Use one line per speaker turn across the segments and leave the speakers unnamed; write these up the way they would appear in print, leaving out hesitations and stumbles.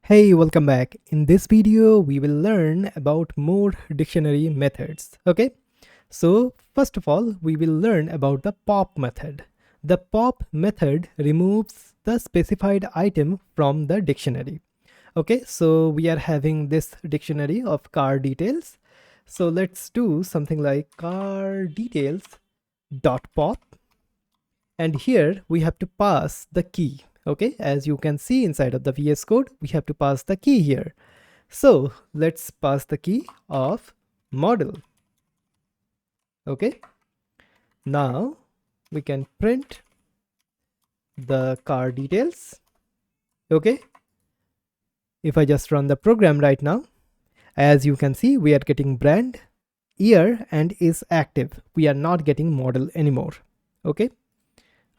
Hey, welcome back. In this video, we will learn about more dictionary methods. Okay, so first of all, we will learn about the pop method. The pop method removes the specified item from the dictionary. Okay, so we are having this dictionary of car details. So let's do something like car details dot pop, and here we have to pass the key. Okay, as you can see inside of the VS Code, we have to pass the key here. So let's pass the key of model. Okay, now we can print the car details. Okay, if I just run the program right now, as you can see, we are getting brand, year, and is active. We are not getting model anymore. Okay,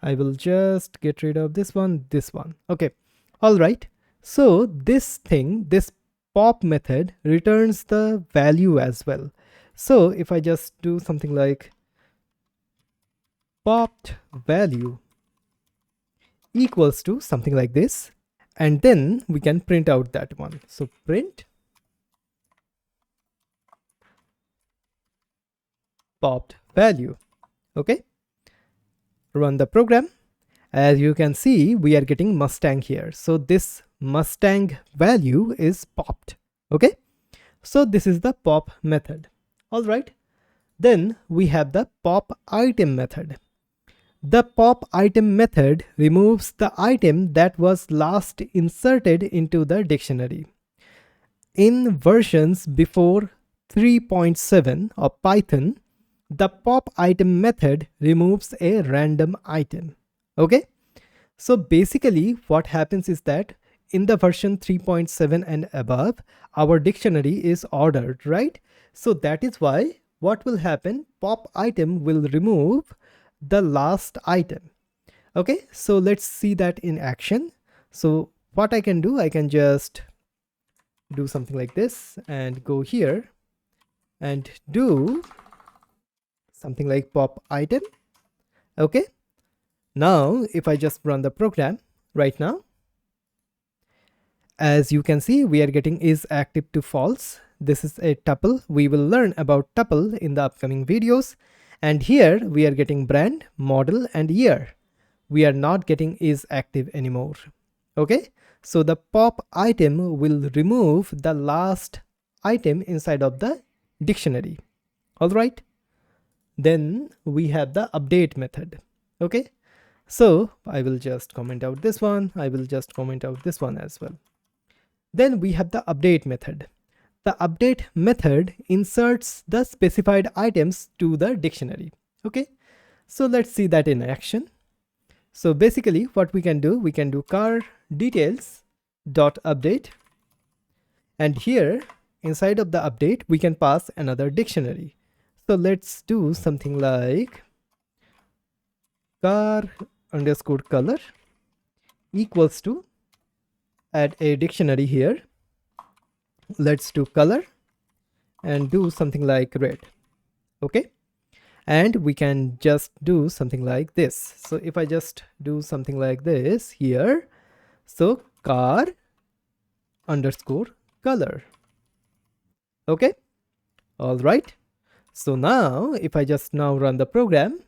I will just get rid of this one. Okay, all right. So this pop method returns the value as well. So if I just do something like popped value equals to something like this, and then we can print out that one. So print popped value. Okay, run the program. As you can see, we are getting Mustang here. So this Mustang value is popped. Okay, so this is the pop method. All right, then we have the pop item method. The pop item method removes the item that was last inserted into the dictionary. In versions before 3.7 of Python, the pop item method removes a random item. Okay, so basically what happens is that in the version 3.7 and above, our dictionary is ordered, right? So that is why what will happen, pop item will remove the last item. Okay, so let's see that in action. So what I can do, I can just do something like this and go here and do something like pop item. Okay, now if I just run the program right now, as you can see, we are getting is active to false. This is a tuple. We will learn about tuple in the upcoming videos. And here we are getting brand, model, and year. We are not getting is active anymore. Okay, so the pop item will remove the last item inside of the dictionary. All right, then we have the update method. Okay, so I will just comment out this one. I will just comment out this one as well. Then we have the update method. The update method inserts the specified items to the dictionary. Okay, so let's see that in action. So basically what we can do car details dot update, and here inside of the update we can pass another dictionary. So let's do something like car underscore color equals to, add a dictionary here. Let's do color and do something like red. Okay, and we can just do something like this. So if I just do something like this here, so car underscore color. Okay, all right. So now if I just now run the program,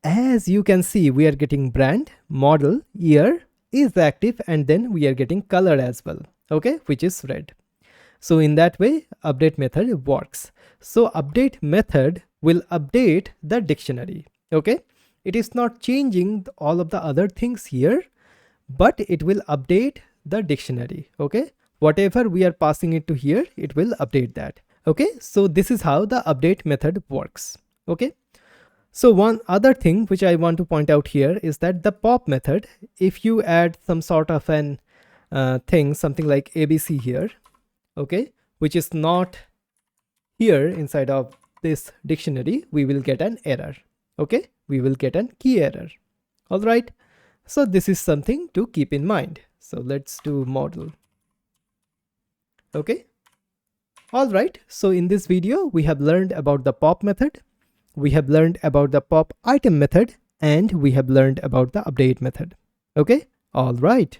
as you can see, we are getting brand, model, year, is active, and then we are getting color as well. Okay, which is red. So in that way, update method works. So update method will update the dictionary. Okay, it is not changing all of the other things here, but it will update the dictionary. Okay, whatever we are passing it to here, it will update that. Okay, so this is how the update method works. Okay, so one other thing which I want to point out here is that the pop method, if you add some sort of an thing, something like ABC here, okay, which is not here inside of this dictionary, we will get an error. Okay, we will get an key error. All right, so this is something to keep in mind. So let's do model. Okay, all right, so in this video we have learned about the pop method, we have learned about the pop item method, and we have learned about the update method. Okay, all right.